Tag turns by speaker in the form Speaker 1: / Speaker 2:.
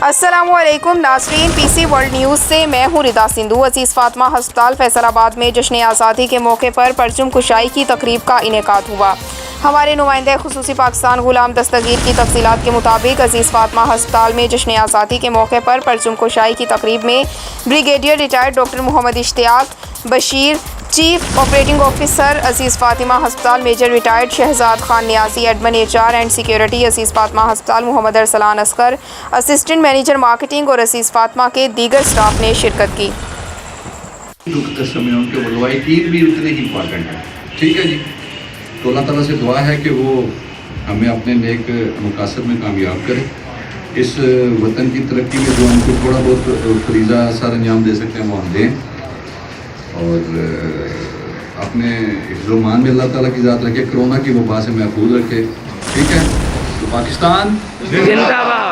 Speaker 1: السلام علیکم ناظرین، پی سی ورلڈ نیوز سے میں ہوں ردا سندھو۔ عزیز فاطمہ ہسپتال فیصل آباد میں جشن آزادی کے موقع پر پرچم کشائی کی تقریب کا انعقاد ہوا۔ ہمارے نمائندہ خصوصی پاکستان غلام دستگیر کی تفصیلات کے مطابق عزیز فاطمہ ہسپتال میں جشن آزادی کے موقع پر پرچم کشائی کی تقریب میں brigadier retired doctor Muhammad Ishtiaq Bashir, chief operating officer Aziz Fatima ہسپتال major retired Shahzad Khan Niazi, admin HR and security Aziz Fatima ہسپتال Muhammad Arsalan Asghar, assistant manager marketing اور عزیز فاطمہ کے دیگر سٹاف نے شرکت کی۔
Speaker 2: دکھ کا سمے ان کے والدین بھی اتنے ہی امپورٹنٹ ہیں، ٹھیک ہے جی۔ تو اللہ تعالیٰ سے دعا ہے کہ وہ ہمیں اپنے نیک مقاصد میں کامیاب کرے، اس وطن کی ترقی میں جو ہم کو تھوڑا بہت فریضہ سر انجام دے سکتے ہیں وہ ہم دیں، اور اپنے حفظ و امان میں اللہ تعالیٰ کی ذات رکھے، کرونا کی وبا سے محفوظ رکھے، ٹھیک ہے۔ تو پاکستان
Speaker 3: زندہ باد۔